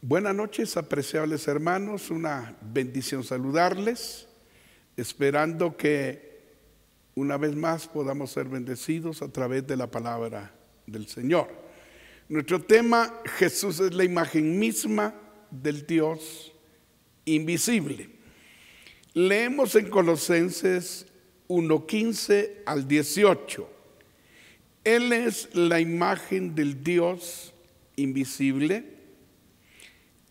Buenas noches, apreciables hermanos, una bendición saludarles, esperando que una vez más podamos ser bendecidos a través de la palabra del Señor. Nuestro tema, Jesús es la imagen misma del Dios invisible. Leemos en Colosenses 1:15 al 18. Él es la imagen del Dios invisible,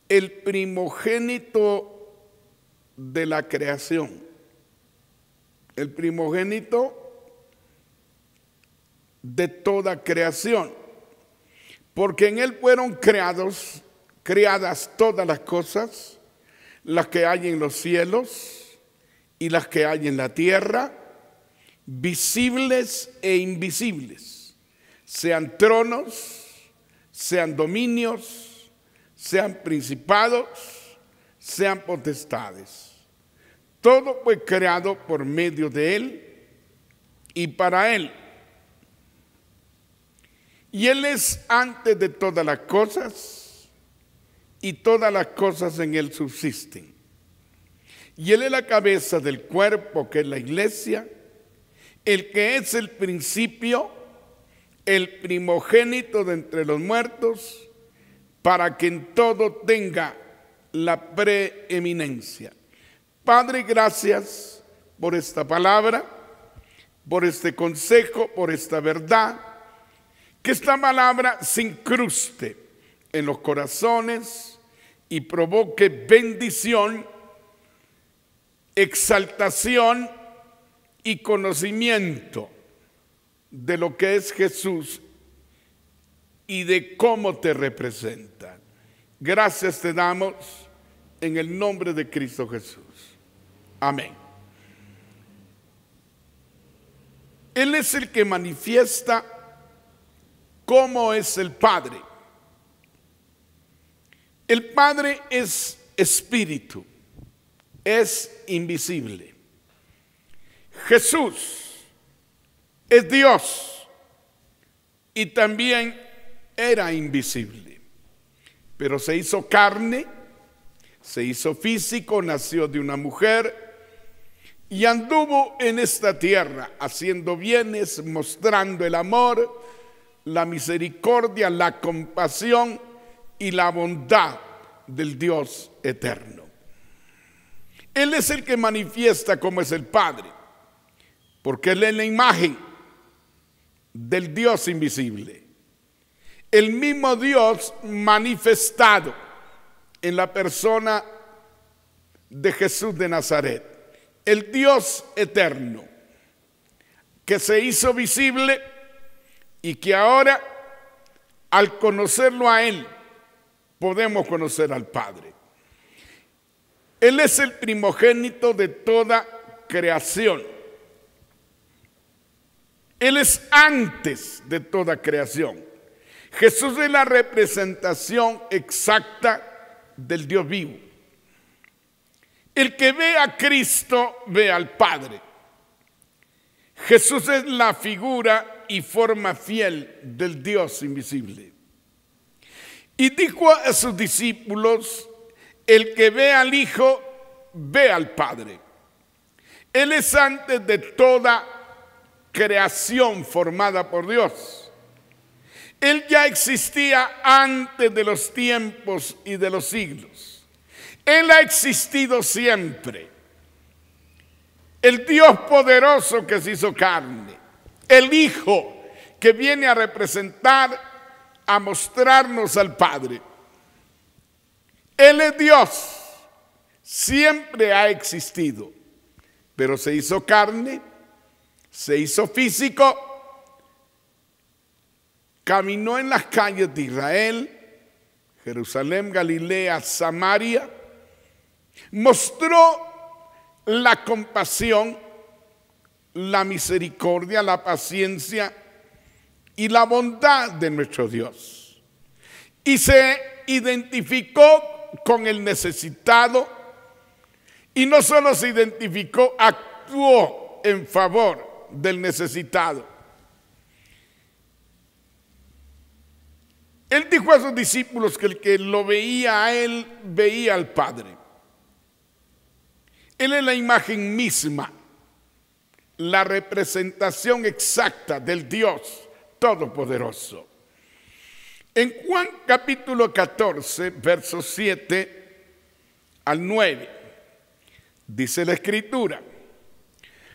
el primogénito de la creación, el primogénito de toda creación, porque en Él fueron creadas todas las cosas, las que hay en los cielos y las que hay en la tierra, visibles e invisibles, sean tronos, sean dominios, sean principados, sean potestades. Todo fue creado por medio de Él y para Él. Y Él es antes de todas las cosas, y todas las cosas en Él subsisten. Y Él es la cabeza del cuerpo, que es la iglesia, el que es el principio, el primogénito de entre los muertos, para que en todo tenga la preeminencia. Padre, gracias por esta palabra, por este consejo, por esta verdad, que esta palabra se incruste en los corazones y provoque bendición, exaltación y conocimiento de lo que es Jesús y de cómo te representa. Gracias te damos en el nombre de Cristo Jesús. Amén. Él es el que manifiesta cómo es el Padre. El Padre es espíritu, es invisible. Jesús es Dios y también era invisible, pero se hizo carne, se hizo físico, nació de una mujer y anduvo en esta tierra haciendo bienes, mostrando el amor, la misericordia, la compasión y la bondad del Dios eterno. Él es el que manifiesta cómo es el Padre, porque Él es la imagen del Dios invisible. El mismo Dios manifestado en la persona de Jesús de Nazaret, el Dios eterno, que se hizo visible y que ahora, al conocerlo a Él, podemos conocer al Padre. Él es el primogénito de toda creación. Él es antes de toda creación. Jesús es la representación exacta del Dios vivo. El que ve a Cristo ve al Padre. Jesús es la figura y forma fiel del Dios invisible. Y dijo a sus discípulos: el que ve al Hijo ve al Padre. Él es antes de toda creación formada por Dios. Él ya existía antes de los tiempos y de los siglos. Él ha existido siempre. El Dios poderoso que se hizo carne. El Hijo que viene a representar, a mostrarnos al Padre. Él es Dios. Siempre ha existido. Pero se hizo carne, se hizo físico. Caminó en las calles de Israel, Jerusalén, Galilea, Samaria. Mostró la compasión, la misericordia, la paciencia y la bondad de nuestro Dios. Y se identificó con el necesitado. Y no solo se identificó, actuó en favor del necesitado. Él dijo a sus discípulos que el que lo veía a él, veía al Padre. Él es la imagen misma, la representación exacta del Dios Todopoderoso. En Juan capítulo 14, versos 7 al 9, dice la Escritura: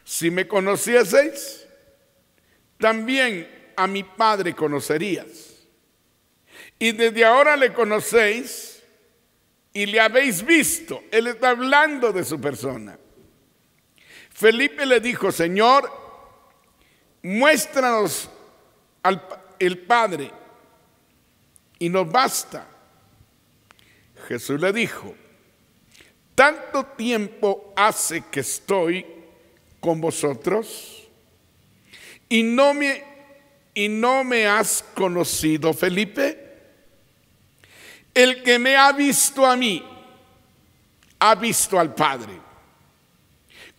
si me conocieseis, también a mi Padre conocerías. Y desde ahora le conocéis y le habéis visto. Él está hablando de su persona. Felipe le dijo: Señor, muéstranos el Padre y nos basta. Jesús le dijo: ¿tanto tiempo hace que estoy con vosotros y no me has conocido, Felipe? El que me ha visto a mí, ha visto al Padre.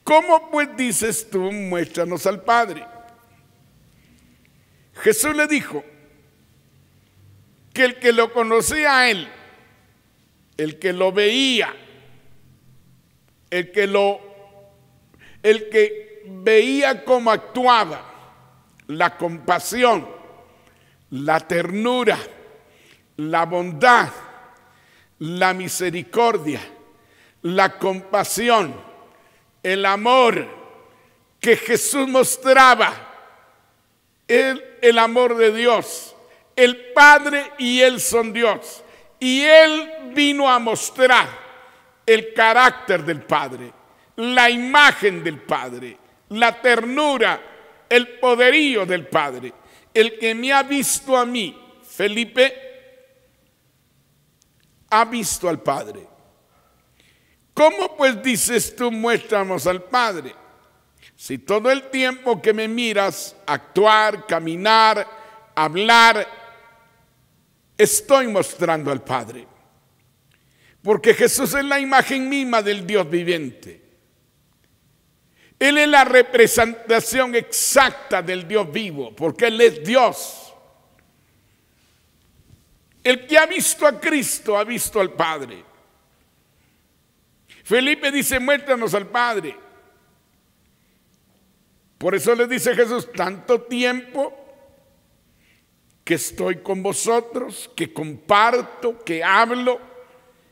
¿Cómo pues dices tú, muéstranos al Padre? Jesús le dijo que el que lo conocía a él, el que lo veía, el que veía cómo actuaba, la compasión, la ternura, la bondad, la misericordia, la compasión, el amor que Jesús mostraba, el amor de Dios. El Padre y Él son Dios. Y Él vino a mostrar el carácter del Padre, la imagen del Padre, la ternura, el poderío del Padre. El que me ha visto a mí, Felipe, ha visto al Padre. ¿Cómo pues dices tú, muéstranos al Padre? Si todo el tiempo que me miras actuar, caminar, hablar, estoy mostrando al Padre. Porque Jesús es la imagen misma del Dios viviente. Él es la representación exacta del Dios vivo, porque Él es Dios. El que ha visto a Cristo ha visto al Padre. Felipe dice: muéstranos al Padre. Por eso le dice Jesús: tanto tiempo que estoy con vosotros, que comparto, que hablo,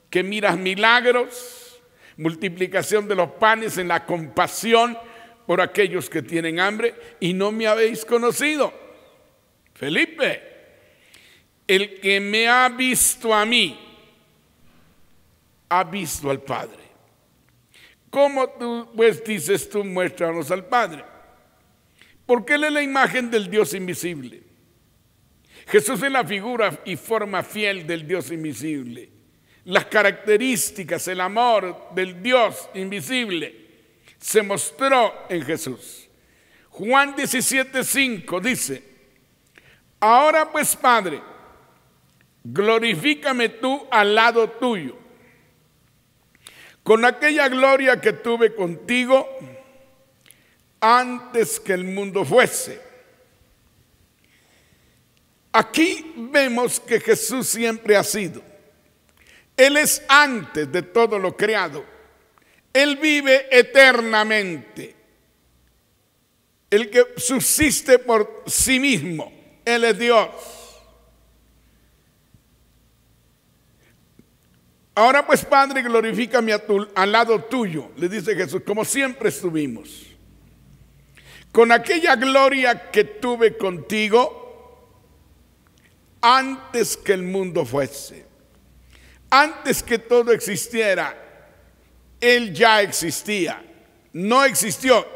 que miras milagros, multiplicación de los panes en la compasión por aquellos que tienen hambre, y no me habéis conocido. Felipe, el que me ha visto a mí, ha visto al Padre. ¿Cómo tú pues dices tú, muéstranos al Padre? Porque Él es la imagen del Dios invisible. Jesús es la figura y forma fiel del Dios invisible. Las características, el amor del Dios invisible se mostró en Jesús. Juan 17:5 dice: ahora pues, Padre, glorifícame tú al lado tuyo, con aquella gloria que tuve contigo antes que el mundo fuese. Aquí vemos que Jesús siempre ha sido. Él es antes de todo lo creado. Él vive eternamente. El que subsiste por sí mismo. Él es Dios. Ahora pues, Padre, glorifícame al lado tuyo, le dice Jesús, como siempre estuvimos. Con aquella gloria que tuve contigo antes que el mundo fuese. Antes que todo existiera, Él ya existía. No existió.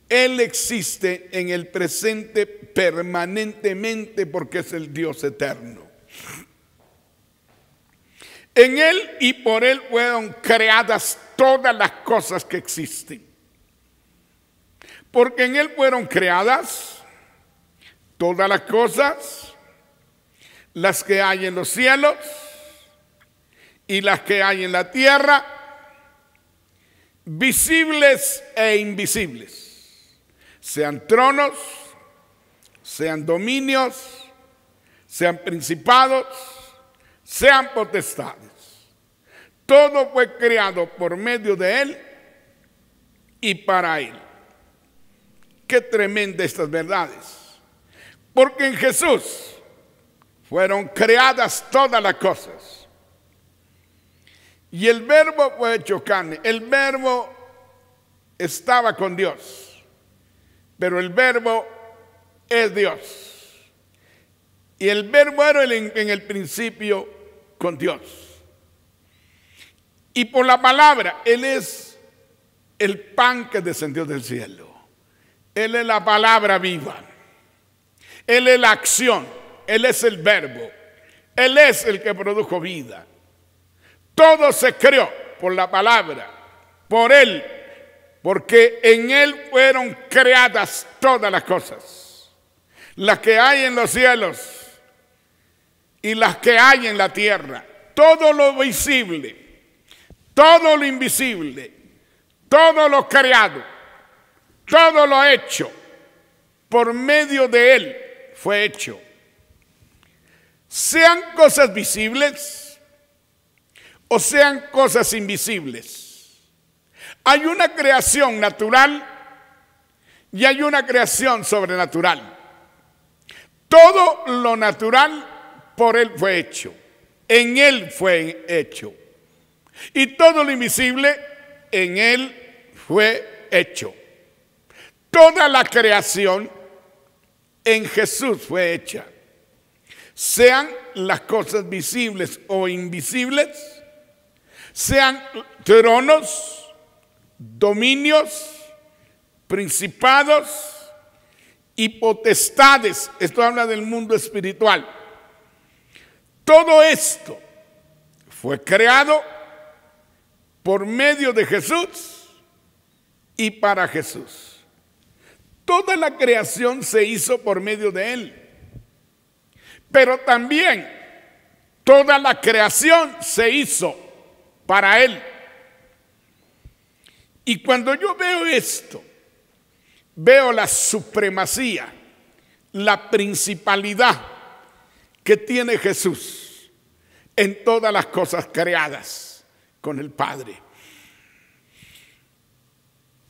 Él existe en el presente permanentemente porque es el Dios eterno. En Él y por Él fueron creadas todas las cosas que existen. Porque en Él fueron creadas todas las cosas, las que hay en los cielos y las que hay en la tierra, visibles e invisibles, sean tronos, sean dominios, sean principados, sean potestades. Todo fue creado por medio de Él y para Él. Qué tremenda estas verdades. Porque en Jesús fueron creadas todas las cosas. Y el Verbo fue hecho carne. El Verbo estaba con Dios, pero el Verbo es Dios. Y el Verbo era en el principio con Dios. Y por la palabra, Él es el pan que descendió del cielo. Él es la palabra viva. Él es la acción. Él es el Verbo. Él es el que produjo vida. Todo se creó por la palabra, por Él, porque en Él fueron creadas todas las cosas, las que hay en los cielos y las que hay en la tierra. Todo lo visible, todo lo invisible, todo lo creado, todo lo hecho, por medio de Él fue hecho. Sean cosas visibles o sean cosas invisibles. Hay una creación natural y hay una creación sobrenatural. Todo lo natural por Él fue hecho, en Él fue hecho. Y todo lo invisible en Él fue hecho. Toda la creación en Jesús fue hecha. Sean las cosas visibles o invisibles, sean tronos, dominios, principados y potestades. Esto habla del mundo espiritual. Todo esto fue creado por medio de Jesús y para Jesús. Toda la creación se hizo por medio de Él. Pero también toda la creación se hizo para Él. Y cuando yo veo esto, veo la supremacía, la principalidad que tiene Jesús en todas las cosas creadas con el Padre.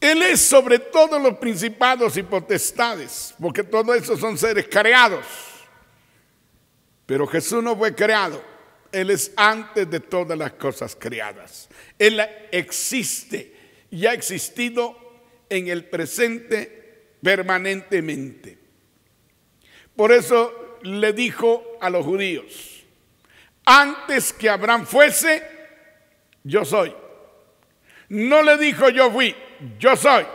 Él es sobre todos los principados y potestades, porque todo eso son seres creados. Pero Jesús no fue creado. Él es antes de todas las cosas creadas. Él existe y ha existido en el presente permanentemente. Por eso le dijo a los judíos: antes que Abraham fuese, yo soy. No le dijo yo fui, yo soy.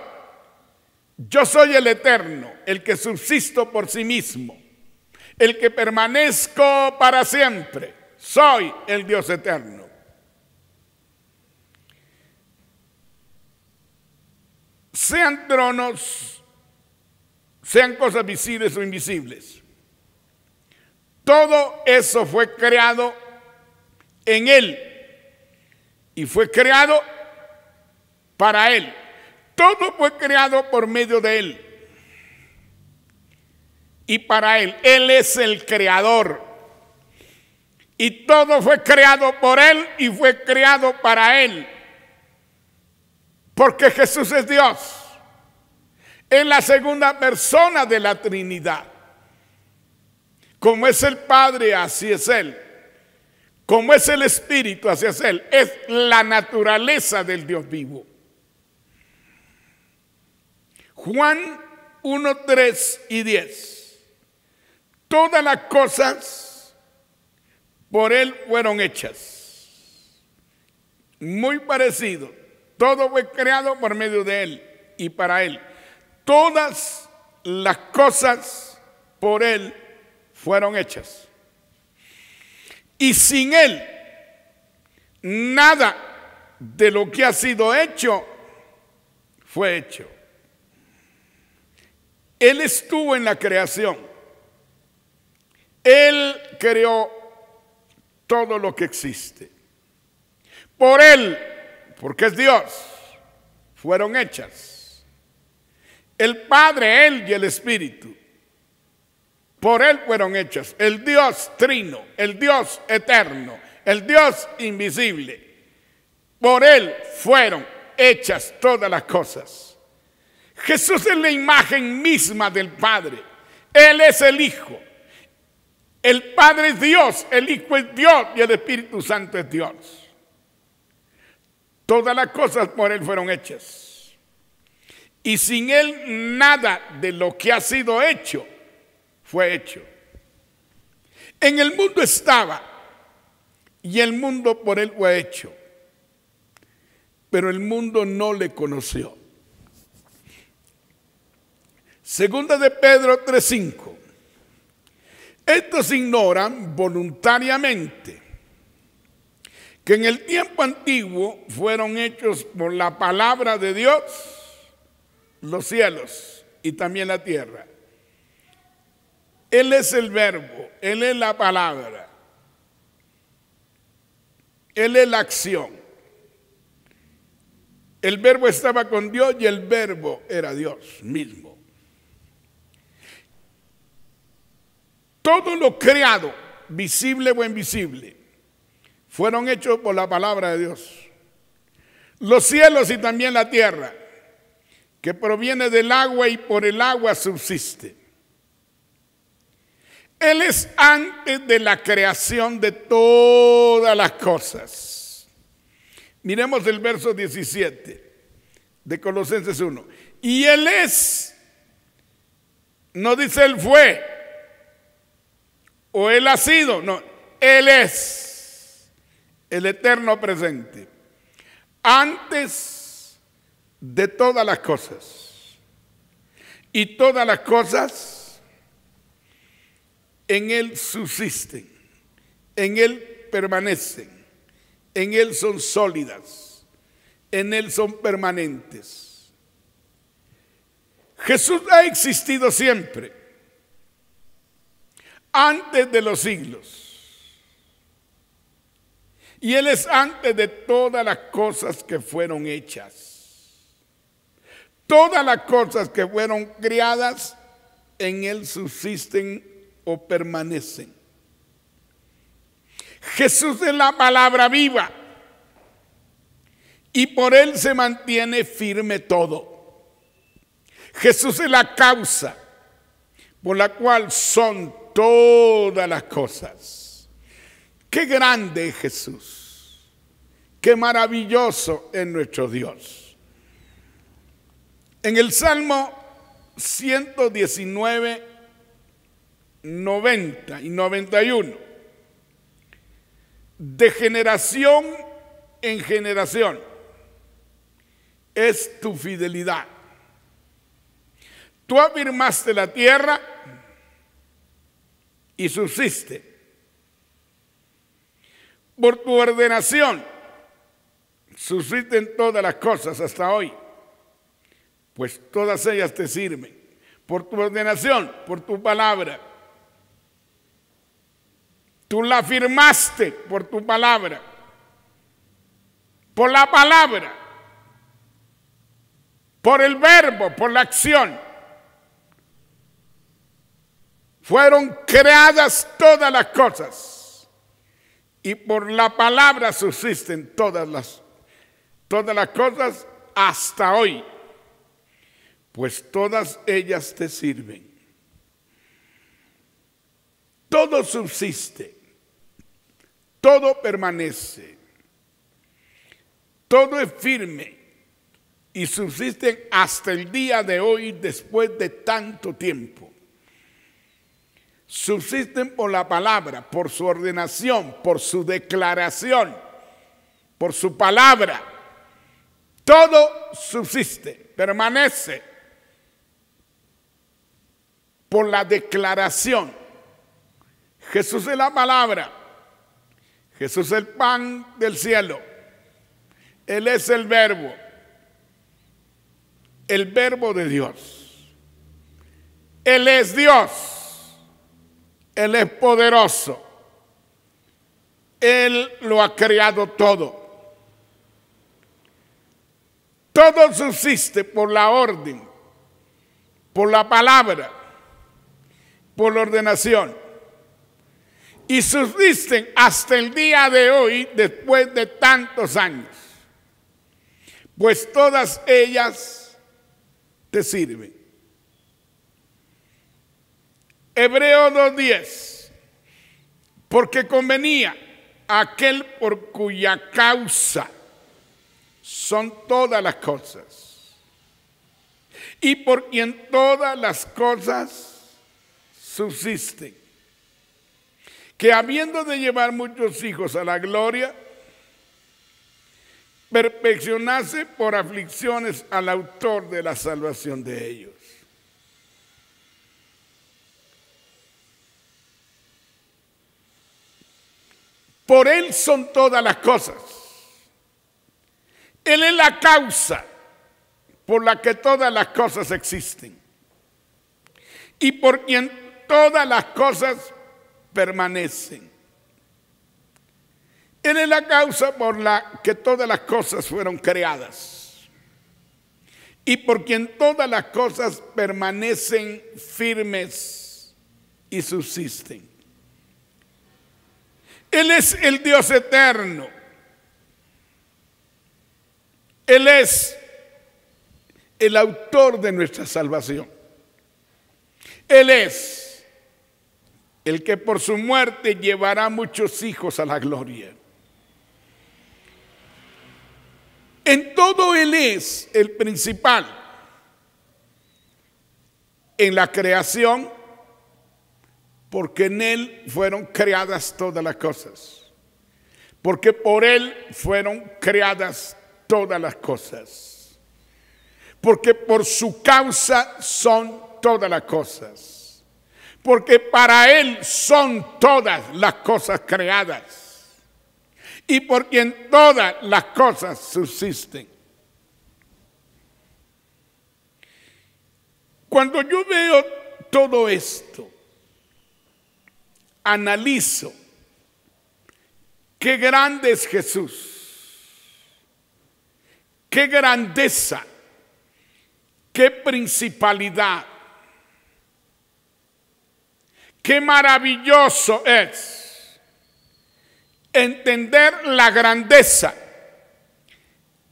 Yo soy el eterno, el que subsisto por sí mismo, el que permanezco para siempre. Soy el Dios eterno. Sean tronos, sean cosas visibles o invisibles. Todo eso fue creado en Él y fue creado para Él. Todo fue creado por medio de Él y para Él. Él es el creador. Y todo fue creado por Él y fue creado para Él. Porque Jesús es Dios. Es la segunda persona de la Trinidad. Como es el Padre, así es Él. Como es el Espíritu, así es Él. Es la naturaleza del Dios vivo. Juan 1, 3 y 10. Todas las cosas por Él fueron hechas. Muy parecido. Todo fue creado por medio de Él y para Él. Todas las cosas por Él fueron hechas. Y sin Él, nada de lo que ha sido hecho fue hecho. Él estuvo en la creación. Él creó todo lo que existe. Por Él, porque es Dios, fueron hechas. El Padre, Él y el Espíritu por Él fueron hechas. El Dios trino, el Dios eterno, el Dios invisible. Por Él fueron hechas todas las cosas. Jesús es la imagen misma del Padre. Él es el Hijo. El Padre es Dios, el Hijo es Dios y el Espíritu Santo es Dios. Todas las cosas por Él fueron hechas. Y sin Él nada de lo que ha sido hecho fue hecho. En el mundo estaba y el mundo por Él fue hecho. Pero el mundo no le conoció. Segunda de Pedro 3:5. Estos ignoran voluntariamente que en el tiempo antiguo fueron hechos por la palabra de Dios los cielos y también la tierra. Él es el verbo, Él es la palabra, Él es la acción. El verbo estaba con Dios y el verbo era Dios mismo. Todo lo creado, visible o invisible, fueron hechos por la palabra de Dios. Los cielos y también la tierra, que proviene del agua y por el agua subsiste. Él es antes de la creación de todas las cosas. Miremos el verso 17 de Colosenses 1. Y Él es, no dice Él fue, o Él ha sido, no, Él es el eterno presente, antes de todas las cosas. Y todas las cosas en Él subsisten, en Él permanecen, en Él son sólidas, en Él son permanentes. Jesús ha existido siempre, antes de los siglos. Y Él es antes de todas las cosas que fueron hechas. Todas las cosas que fueron creadas en Él subsisten o permanecen. Jesús es la palabra viva y por Él se mantiene firme todo. Jesús es la causa por la cual son todas las cosas. Qué grande es Jesús, qué maravilloso es nuestro Dios. En el Salmo 119, 90 y 91, de generación en generación es tu fidelidad. Tú afirmaste la tierra y subsiste. Por tu ordenación subsisten todas las cosas hasta hoy, pues todas ellas te sirven. Por tu ordenación, por tu palabra. Tú la firmaste por tu palabra, por la palabra, por el verbo, por la acción. Fueron creadas todas las cosas y por la palabra subsisten todas las cosas hasta hoy, pues todas ellas te sirven. Todo subsiste, todo permanece, todo es firme y subsisten hasta el día de hoy después de tanto tiempo. Subsisten por la palabra, por su ordenación, por su declaración, por su palabra. Todo subsiste, permanece por la declaración. Jesús es la palabra, Jesús es el pan del cielo, Él es el verbo de Dios. Él es Dios. Él es poderoso. Él lo ha creado todo. Todo subsiste por la orden, por la palabra por ordenación y subsisten hasta el día de hoy después de tantos años, pues todas ellas te sirven. Hebreo 2:10, porque convenía a aquel por cuya causa son todas las cosas y por quien todas las cosas subsisten, que habiendo de llevar muchos hijos a la gloria, perfeccionase por aflicciones al autor de la salvación de ellos. Por Él son todas las cosas. Él es la causa por la que todas las cosas existen y por quien todas las cosas permanecen. Él es la causa por la que todas las cosas fueron creadas y por quien todas las cosas permanecen firmes y subsisten. Él es el Dios eterno. Él es el autor de nuestra salvación. Él es el que por su muerte llevará muchos hijos a la gloria. En todo Él es el principal. En la creación, porque en Él fueron creadas todas las cosas. Porque por Él fueron creadas todas las cosas. Porque por su causa son todas las cosas. Porque para Él son todas las cosas creadas. Y por quien todas las cosas subsisten. Cuando yo veo todo esto, analizo qué grande es Jesús, qué grandeza, qué principalidad, qué maravilloso es entender la grandeza,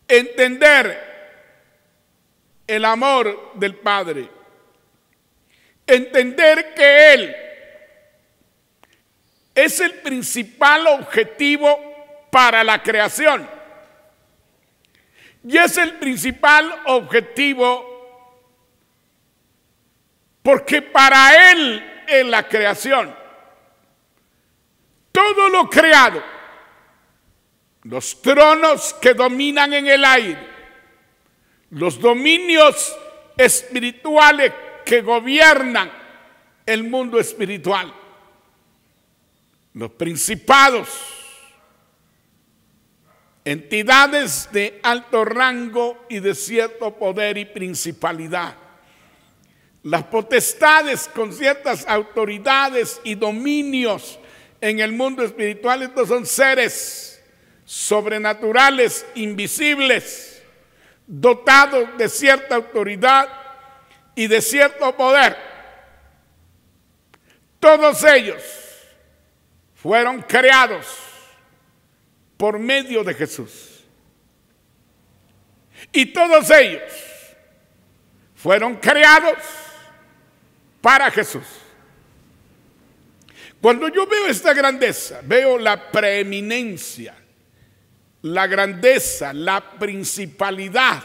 entender el amor del Padre, entender que Él es el principal objetivo para la creación. Y es el principal objetivo porque para Él en la creación, todo lo creado, los tronos que dominan en el aire, los dominios espirituales que gobiernan el mundo espiritual, los principados, entidades de alto rango y de cierto poder y principalidad, las potestades con ciertas autoridades y dominios en el mundo espiritual. Estos son seres sobrenaturales, invisibles, dotados de cierta autoridad y de cierto poder. Todos ellos fueron creados por medio de Jesús. Y todos ellos fueron creados para Jesús. Cuando yo veo esta grandeza, veo la preeminencia, la grandeza, la principalidad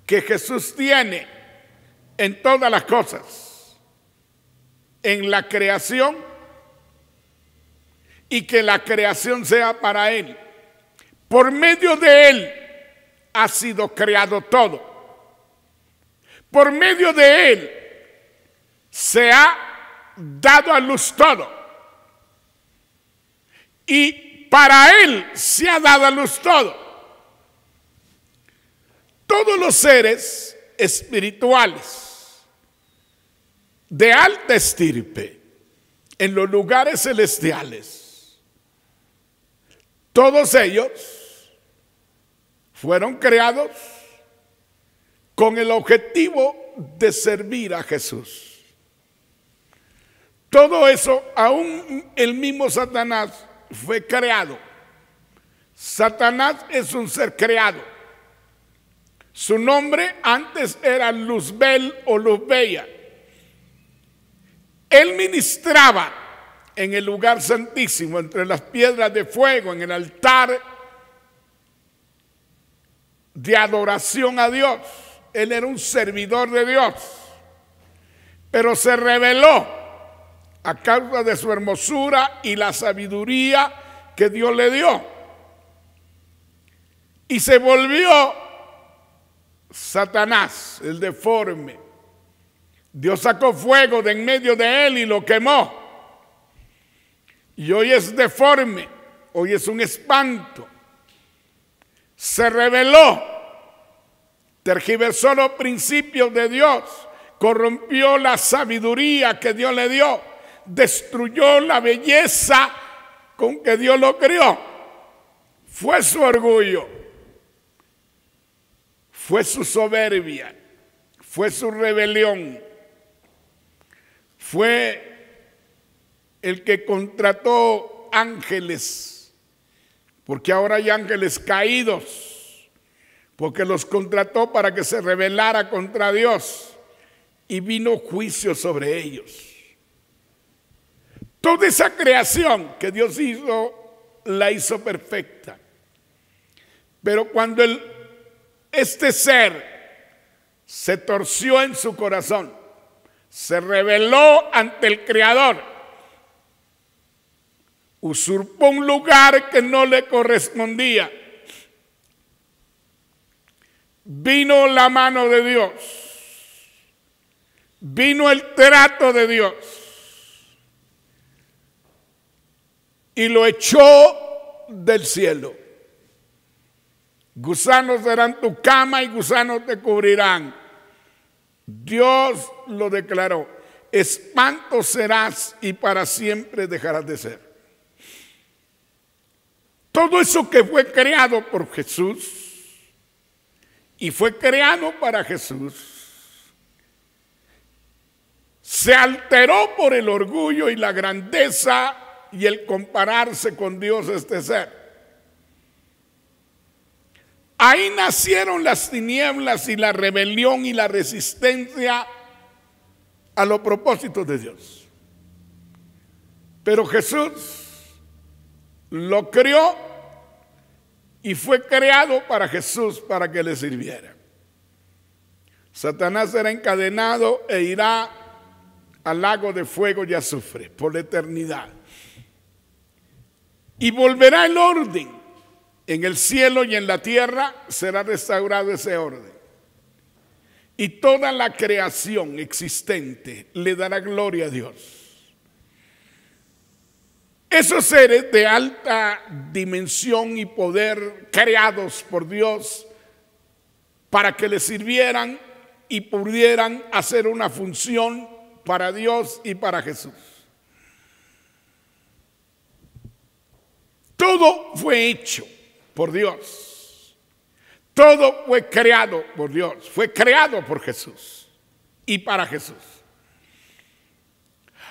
que Jesús tiene en todas las cosas, en la creación, y que la creación sea para Él. Por medio de Él ha sido creado todo. Por medio de Él se ha dado a luz todo. Y para Él se ha dado a luz todo. Todos los seres espirituales de alta estirpe en los lugares celestiales, todos ellos fueron creados con el objetivo de servir a Jesús. Todo eso, aún el mismo Satanás fue creado. Satanás es un ser creado. Su nombre antes era Luzbel o Luzbella. Él ministraba en el lugar santísimo, entre las piedras de fuego, en el altar de adoración a Dios. Él era un servidor de Dios, pero se rebeló a causa de su hermosura y la sabiduría que Dios le dio. Y se volvió Satanás, el deforme. Dios sacó fuego de en medio de él y lo quemó. Y hoy es deforme, hoy es un espanto. Se rebeló, tergiversó los principios de Dios, corrompió la sabiduría que Dios le dio, destruyó la belleza con que Dios lo crió. Fue su orgullo, fue su soberbia, fue su rebelión, fue el que contrató ángeles, porque ahora hay ángeles caídos, porque los contrató para que se rebelara contra Dios y vino juicio sobre ellos. Toda esa creación que Dios hizo, la hizo perfecta. Pero cuando este ser se torció en su corazón, se rebeló ante el Creador, usurpó un lugar que no le correspondía, vino la mano de Dios, vino el trato de Dios y lo echó del cielo. Gusanos serán tu cama y gusanos te cubrirán. Dios lo declaró. Espanto serás y para siempre dejarás de ser. Todo eso que fue creado por Jesús y fue creado para Jesús, se alteró por el orgullo y la grandeza y el compararse con Dios este ser. Ahí nacieron las tinieblas y la rebelión y la resistencia a los propósitos de Dios. Pero Jesús lo creó y fue creado para Jesús, para que le sirviera. Satanás será encadenado e irá al lago de fuego y azufre por la eternidad. Y volverá el orden. En el cielo y en la tierra será restaurado ese orden. Y toda la creación existente le dará gloria a Dios. Esos seres de alta dimensión y poder creados por Dios para que le sirvieran y pudieran hacer una función para Dios y para Jesús. Todo fue hecho por Dios. Todo fue creado por Dios. Fue creado por Jesús y para Jesús.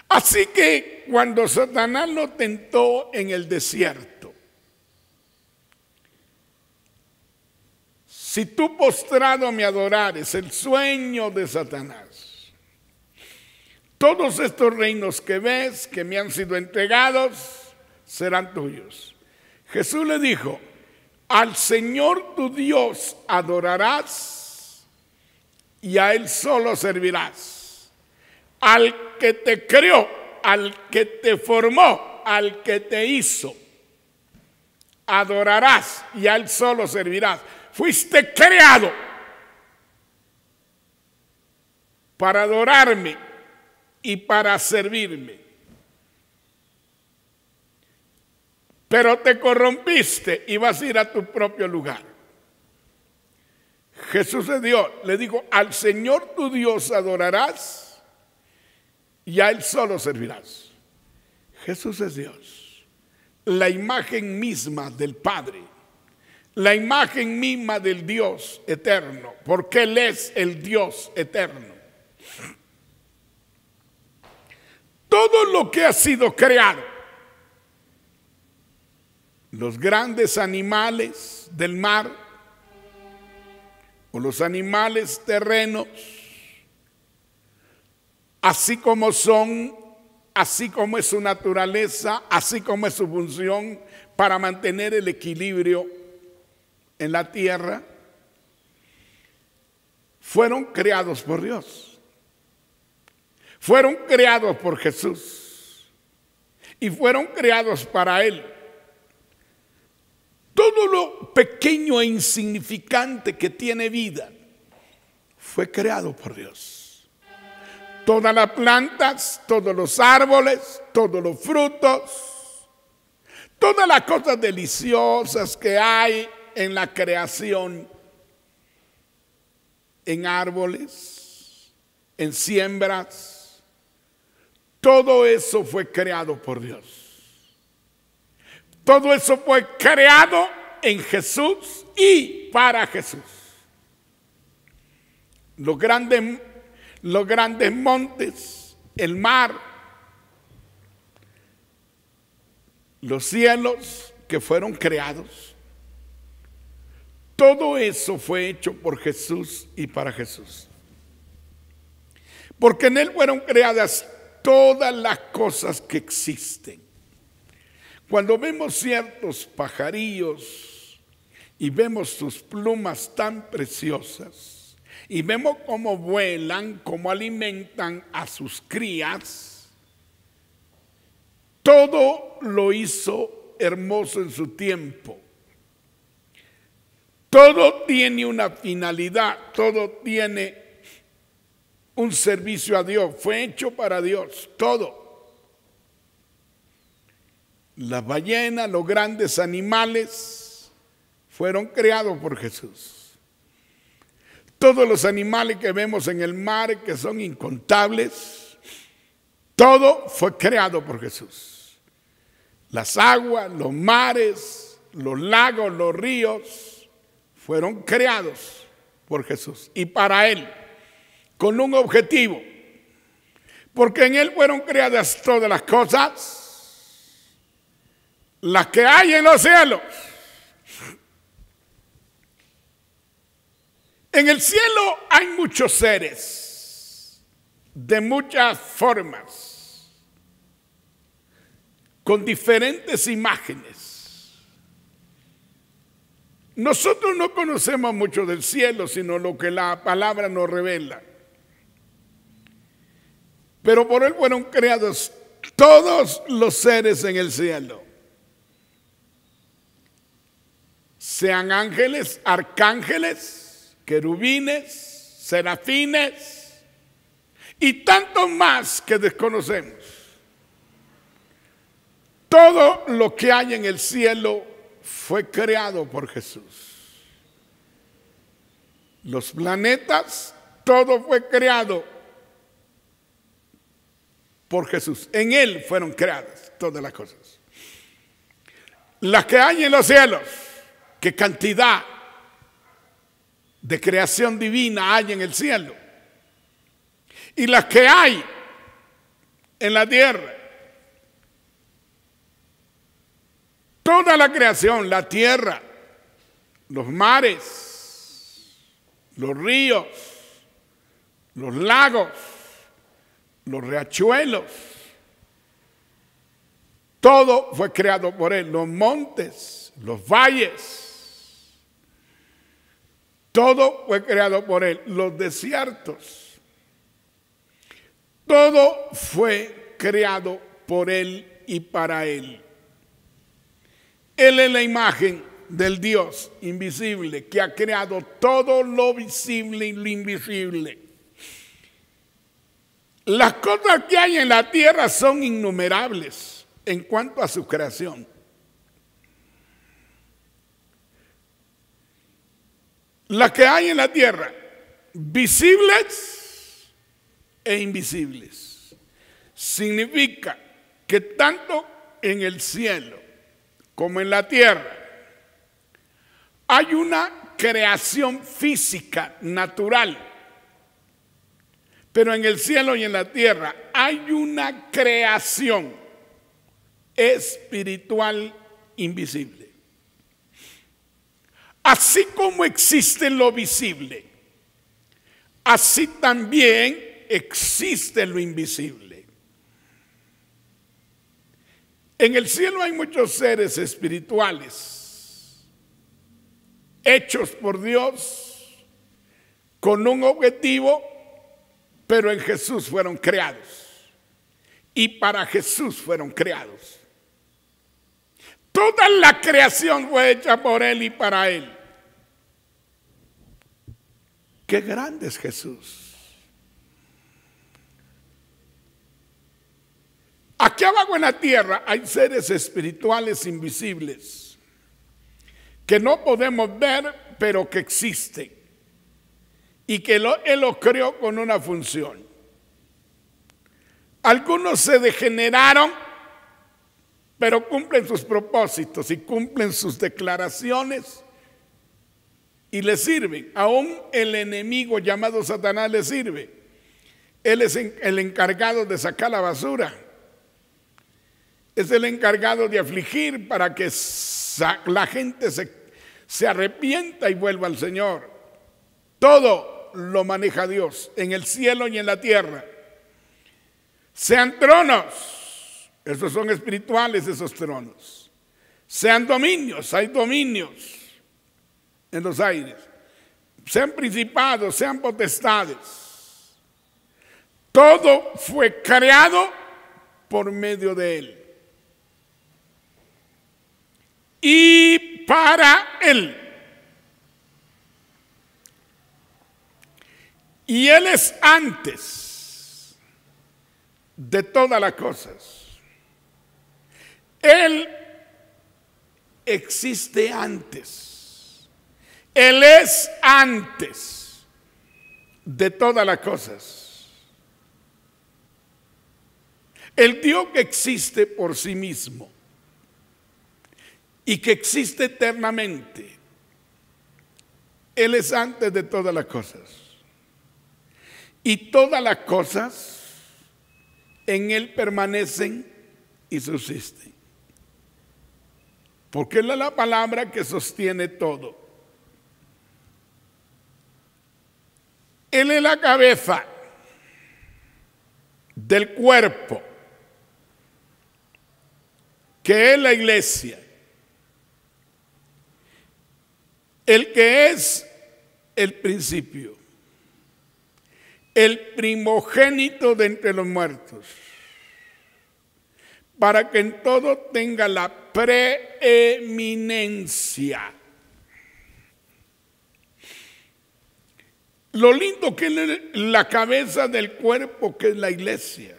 Así que cuando Satanás lo tentó en el desierto, si tú postrado me adorares, el sueño de Satanás, todos estos reinos que ves, que me han sido entregados, serán tuyos. Jesús le dijo, al Señor tu Dios adorarás y a Él solo servirás. Al que te creó, al que te formó, al que te hizo, adorarás y a Él solo servirás. Fuiste creado para adorarme y para servirme. Pero te corrompiste y vas a ir a tu propio lugar. Jesús le dijo, al Señor tu Dios adorarás y a Él solo servirás. Jesús es Dios, la imagen misma del Padre, la imagen misma del Dios eterno, porque Él es el Dios eterno. todo lo que ha sido creado, los grandes animales del mar o los animales terrenos, así como son, así como es su naturaleza, así como es su función para mantener el equilibrio en la tierra, fueron creados por Dios. Fueron creados por Jesús y fueron creados para Él. Todo lo pequeño e insignificante que tiene vida fue creado por Dios. Todas las plantas, todos los árboles, todos los frutos, todas las cosas deliciosas que hay en la creación, en árboles, en siembras, todo eso fue creado por Dios. Todo eso fue creado en Jesús y para Jesús. Los grandes montes, el mar, los cielos que fueron creados, todo eso fue hecho por Jesús y para Jesús. Porque en Él fueron creadas todas las cosas que existen. Cuando vemos ciertos pajarillos y vemos sus plumas tan preciosas y vemos cómo vuelan, cómo alimentan a sus crías, todo lo hizo hermoso en su tiempo. Todo tiene una finalidad, todo tiene un servicio a Dios, fue hecho para Dios, todo. Las ballenas, los grandes animales, fueron creados por Jesús. Todos los animales que vemos en el mar, que son incontables, todo fue creado por Jesús. Las aguas, los mares, los lagos, los ríos, fueron creados por Jesús y para Él, con un objetivo. Porque en Él fueron creadas todas las cosas, las que hay en los cielos. En el cielo hay muchos seres de muchas formas, con diferentes imágenes. Nosotros no conocemos mucho del cielo, sino lo que la palabra nos revela. Pero por Él fueron creados todos los seres en el cielo. Sean ángeles, arcángeles, querubines, serafines y tantos más que desconocemos. Todo lo que hay en el cielo fue creado por Jesús. Los planetas, todo fue creado por Jesús. En Él fueron creadas todas las cosas. Las que hay en los cielos, qué cantidad de creación divina hay en el cielo. Y las que hay en la tierra. Toda la creación, la tierra, los mares, los ríos, los lagos, los riachuelos, todo fue creado por Él. Los montes, los valles, todo fue creado por Él. Los desiertos, todo fue creado por Él y para Él. Él es la imagen del Dios invisible que ha creado todo lo visible y lo invisible. Las cosas que hay en la tierra son innumerables en cuanto a su creación. Las que hay en la tierra, visibles e invisibles. Significa que tanto en el cielo como en la tierra hay una creación física natural, pero en el cielo y en la tierra hay una creación espiritual invisible. Así como existe lo visible, así también existe lo invisible. En el cielo hay muchos seres espirituales, hechos por Dios, con un objetivo, pero en Jesús fueron creados. Y para Jesús fueron creados. Toda la creación fue hecha por Él y para Él. ¡Qué grande es Jesús! Aquí abajo en la tierra hay seres espirituales invisibles que no podemos ver, pero que existen y que Él los creó con una función. Algunos se degeneraron, pero cumplen sus propósitos y cumplen sus declaraciones y le sirven. Aún el enemigo llamado Satanás le sirve. Él es el encargado de sacar la basura. Es el encargado de afligir para que la gente se arrepienta y vuelva al Señor. Todo lo maneja Dios, en el cielo y en la tierra. Sean tronos, esos son espirituales, esos tronos. Sean dominios, hay dominios en los aires. Sean principados, sean potestades. Todo fue creado por medio de Él. Y para Él. Y Él es antes de todas las cosas. Él existe antes. Él es antes de todas las cosas. El Dios que existe por sí mismo y que existe eternamente, Él es antes de todas las cosas. Y todas las cosas en Él permanecen y subsisten. Porque Él es la palabra que sostiene todo. Él es la cabeza del cuerpo, que es la iglesia. El que es el principio, el primogénito de entre los muertos, para que en todo tenga la preeminencia. Lo lindo que es la cabeza del cuerpo, que es la iglesia.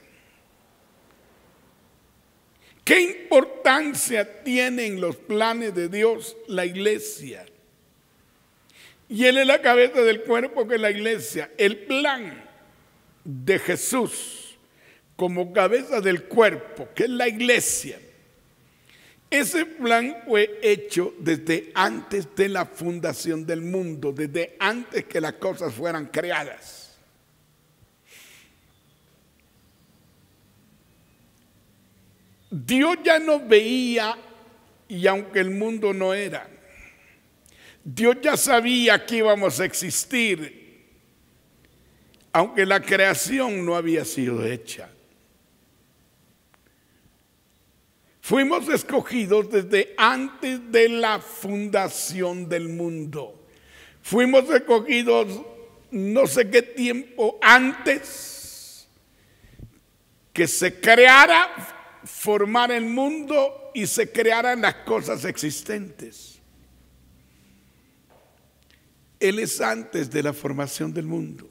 ¿Qué importancia tiene en los planes de Dios la iglesia? Y Él es la cabeza del cuerpo, que es la iglesia. El plan de Jesús como cabeza del cuerpo, que es la iglesia, ese plan fue hecho desde antes de la fundación del mundo, desde antes que las cosas fueran creadas. Dios ya nos veía, y aunque el mundo no era, Dios ya sabía que íbamos a existir, aunque la creación no había sido hecha. Fuimos escogidos desde antes de la fundación del mundo. Fuimos escogidos no sé qué tiempo antes que se creara, formar el mundo y se crearan las cosas existentes. Él es antes de la formación del mundo.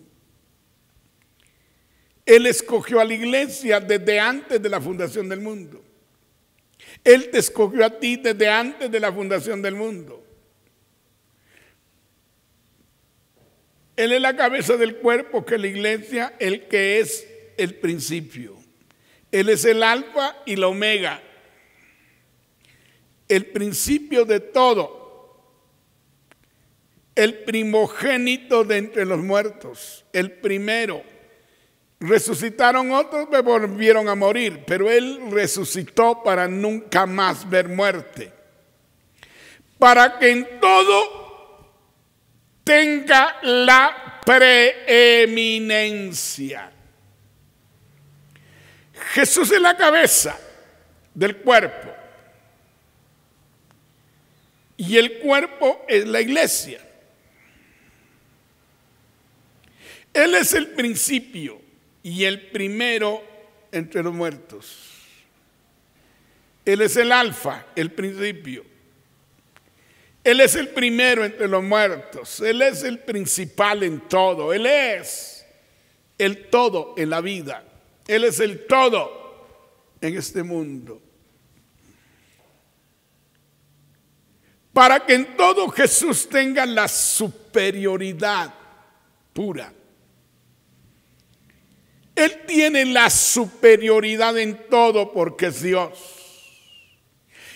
Él escogió a la iglesia desde antes de la fundación del mundo. Él te escogió a ti desde antes de la fundación del mundo. Él es la cabeza del cuerpo, que es la iglesia, el que es el principio. Él es el alfa y la omega, el principio de todo, el primogénito de entre los muertos, el primero, Resucitaron otros, me volvieron a morir, pero Él resucitó para nunca más ver muerte, para que en todo tenga la preeminencia. Jesús es la cabeza del cuerpo y el cuerpo es la iglesia. Él es el principio y el primero entre los muertos. Él es el alfa, el principio. Él es el primero entre los muertos. Él es el principal en todo. Él es el todo en la vida. Él es el todo en este mundo. Para que en todo Jesús tenga la superioridad pura. Él tiene la superioridad en todo porque es Dios.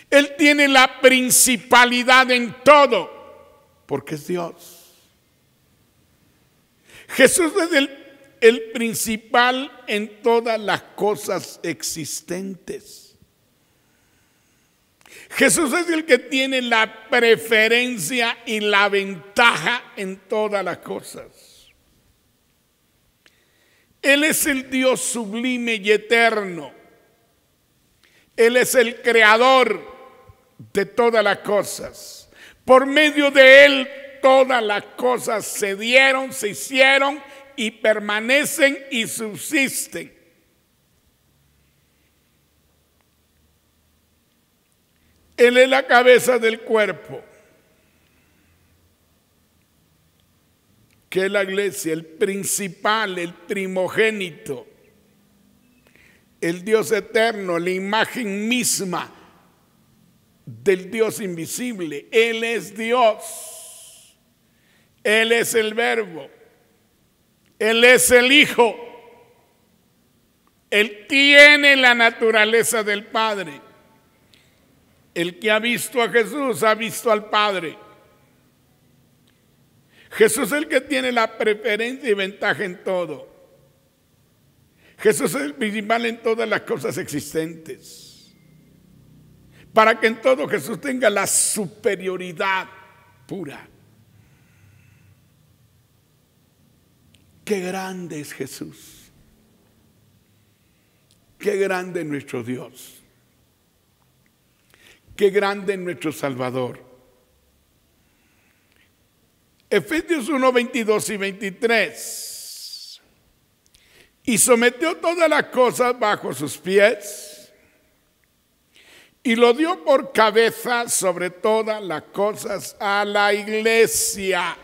Él tiene la principalidad en todo porque es Dios. Jesús es el principal en todas las cosas existentes. Jesús es el que tiene la preferencia y la ventaja en todas las cosas. Él es el Dios sublime y eterno. Él es el creador de todas las cosas. Por medio de Él todas las cosas se dieron, se hicieron y permanecen y subsisten. Él es la cabeza del cuerpo, que es la iglesia, el principal, el primogénito, el Dios eterno, la imagen misma del Dios invisible. Él es Dios, Él es el Verbo, Él es el Hijo, Él tiene la naturaleza del Padre. El que ha visto a Jesús ha visto al Padre. Jesús es el que tiene la preferencia y ventaja en todo. Jesús es el principal en todas las cosas existentes. Para que en todo Jesús tenga la superioridad pura. Qué grande es Jesús. Qué grande es nuestro Dios. Qué grande es nuestro Salvador. Efesios 1, 22 y 23. Y sometió todas las cosas bajo sus pies y lo dio por cabeza sobre todas las cosas a la iglesia,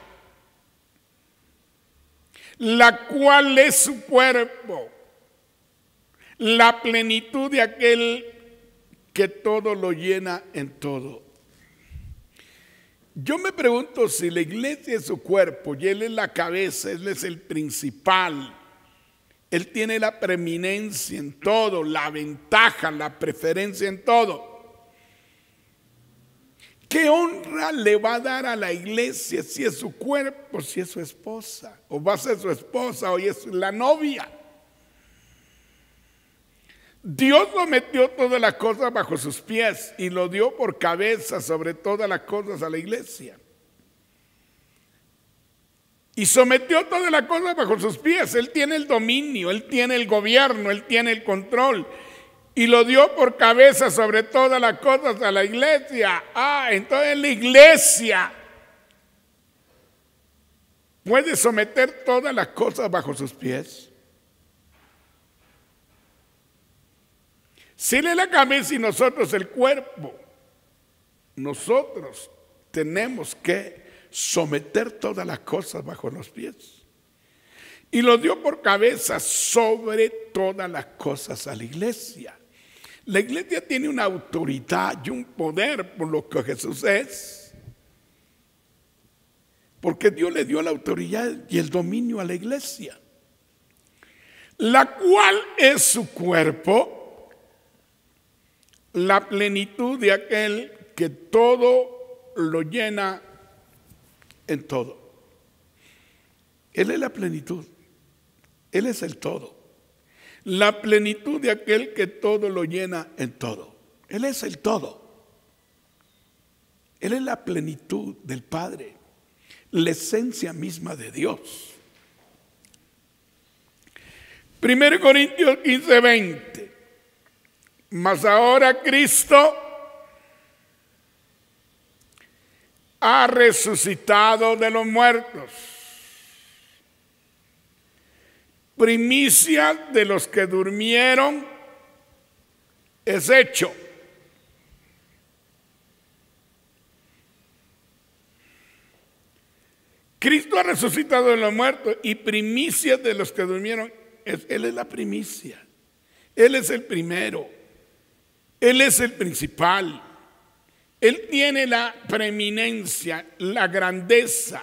la cual es su cuerpo, la plenitud de aquel que todo lo llena en todo. Yo me pregunto si la iglesia es su cuerpo y Él es la cabeza, Él es el principal. Él tiene la preeminencia en todo, la ventaja, la preferencia en todo. ¿Qué honra le va a dar a la iglesia si es su cuerpo, si es su esposa? O va a ser su esposa o es la novia. Dios lo metió todas las cosas bajo sus pies y lo dio por cabeza sobre todas las cosas a la iglesia. Y sometió todas las cosas bajo sus pies. Él tiene el dominio, Él tiene el gobierno, Él tiene el control. Y lo dio por cabeza sobre todas las cosas a la iglesia. Entonces la iglesia puede someter todas las cosas bajo sus pies. Si Él es la cabeza y nosotros el cuerpo, nosotros tenemos que someter todas las cosas bajo los pies. Y lo dio por cabeza sobre todas las cosas a la iglesia. La iglesia tiene una autoridad y un poder por lo que Jesús es. Porque Dios le dio la autoridad y el dominio a la iglesia, la cual es su cuerpo, la plenitud de aquel que todo lo llena en todo. Él es la plenitud, Él es el todo. la plenitud de aquel que todo lo llena en todo. Él es el todo. Él es la plenitud del Padre, la esencia misma de Dios. 1 Corintios 15:20. Mas ahora Cristo ha resucitado de los muertos, primicia de los que durmieron es hecho. Cristo ha resucitado de los muertos y primicia de los que durmieron. Él es la primicia. Él es el primero. Él es el principal. Él tiene la preeminencia, la grandeza.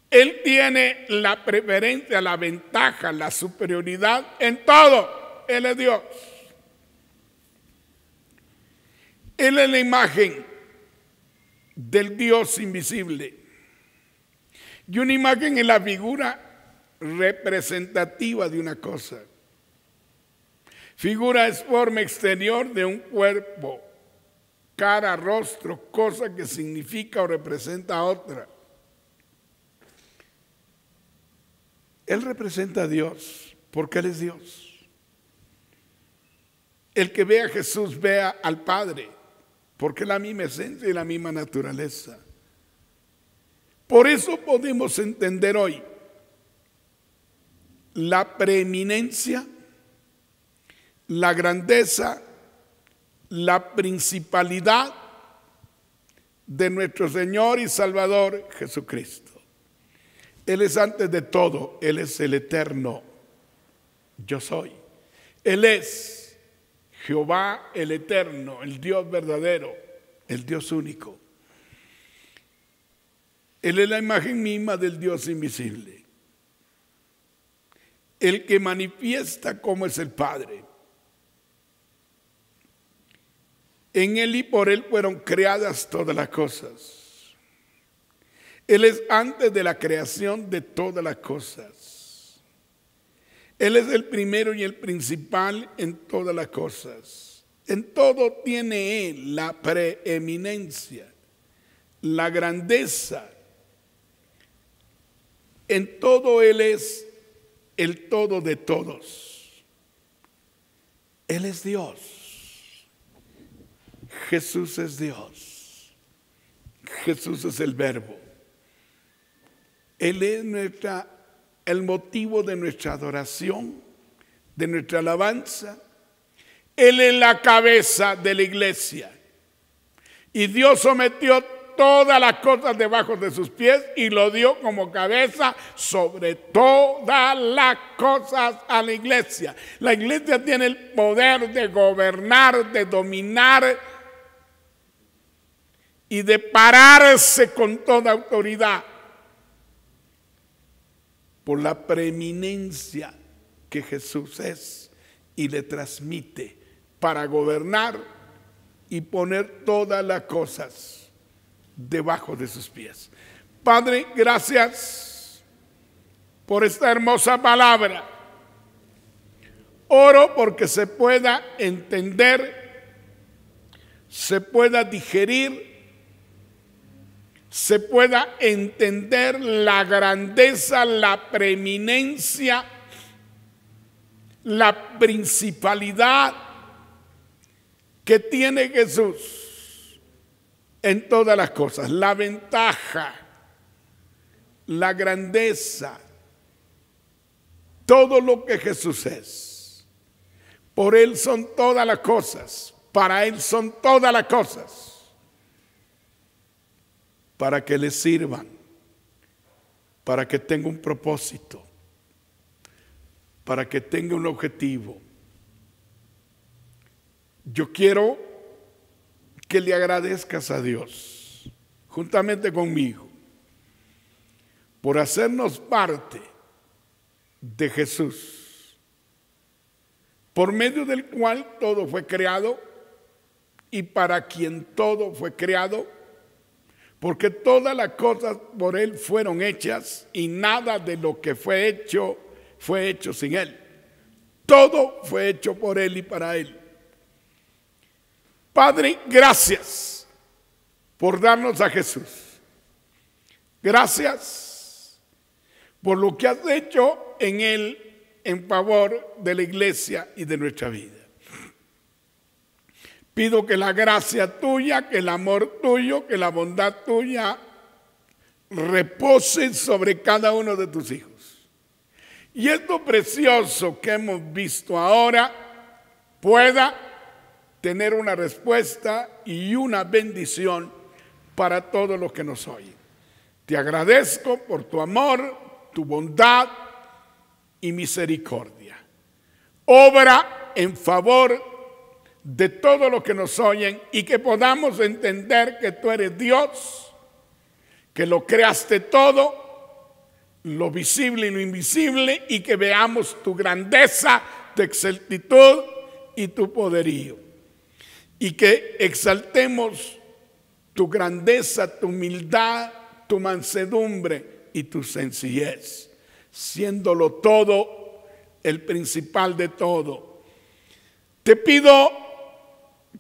Él tiene la preferencia, la ventaja, la superioridad en todo. Él es Dios. Él es la imagen del Dios invisible. Y una imagen es la figura representativa de una cosa. Figura es forma exterior de un cuerpo, cara, rostro, cosa que significa o representa a otra. Él representa a Dios porque Él es Dios. El que ve a Jesús vea al Padre porque es la misma esencia y la misma naturaleza. Por eso podemos entender hoy la preeminencia, la grandeza, la principalidad de nuestro Señor y Salvador Jesucristo. Él es antes de todo, Él es el eterno yo soy. Él es Jehová el eterno, el Dios verdadero, el Dios único. Él es la imagen misma del Dios invisible, el que manifiesta cómo es el Padre. En Él y por Él fueron creadas todas las cosas. Él es antes de la creación de todas las cosas. Él es el primero y el principal en todas las cosas. En todo tiene Él la preeminencia, la grandeza. En todo Él es el todo de todos. Él es Dios. Jesús es Dios. Jesús es el Verbo. Él es el motivo de nuestra adoración, de nuestra alabanza. Él es la cabeza de la iglesia. Y Dios sometió todas las cosas debajo de sus pies y lo dio como cabeza sobre todas las cosas a la iglesia. La iglesia tiene el poder de gobernar, de dominar y de pararse con toda autoridad por la preeminencia que Jesús es y le transmite para gobernar y poner todas las cosas debajo de sus pies. Padre, gracias por esta hermosa palabra. Oro porque se pueda entender, se pueda digerir, se pueda entender la grandeza, la preeminencia, la principalidad que tiene Jesús en todas las cosas, la ventaja, la grandeza, todo lo que Jesús es. Por Él son todas las cosas, para Él son todas las cosas, para que le sirvan, para que tenga un propósito, para que tenga un objetivo. Yo quiero que le agradezcas a Dios, juntamente conmigo, por hacernos parte de Jesús, por medio del cual todo fue creado y para quien todo fue creado, porque todas las cosas por Él fueron hechas y nada de lo que fue hecho sin Él. Todo fue hecho por Él y para Él. Padre, gracias por darnos a Jesús. Gracias por lo que has hecho en Él en favor de la iglesia y de nuestra vida. Pido que la gracia tuya, que el amor tuyo, que la bondad tuya reposen sobre cada uno de tus hijos. Y esto precioso que hemos visto ahora pueda tener una respuesta y una bendición para todos los que nos oyen. Te agradezco por tu amor, tu bondad y misericordia. Obra en favor de todos los que nos oyen y que podamos entender que tú eres Dios, que lo creaste todo, lo visible y lo invisible, y que veamos tu grandeza, tu exactitud y tu poderío. Y que exaltemos tu grandeza, tu humildad, tu mansedumbre y tu sencillez, siéndolo todo el principal de todo. Te pido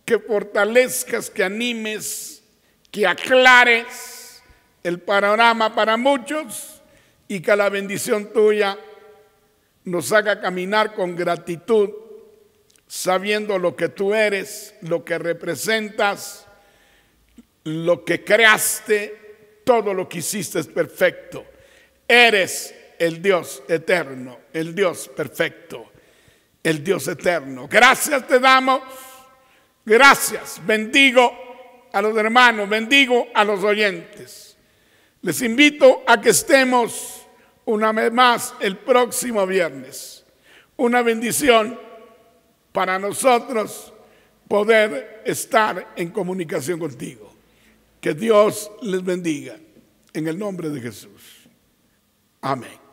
que fortalezcas, que animes, que aclares el panorama para muchos y que la bendición tuya nos haga caminar con gratitud, sabiendo lo que tú eres, lo que representas, lo que creaste, todo lo que hiciste es perfecto. Eres el Dios eterno, el Dios perfecto, el Dios eterno. Gracias te damos. Gracias, bendigo a los hermanos, bendigo a los oyentes. Les invito a que estemos una vez más el próximo viernes. Una bendición para nosotros poder estar en comunicación contigo. Que Dios les bendiga en el nombre de Jesús. Amén.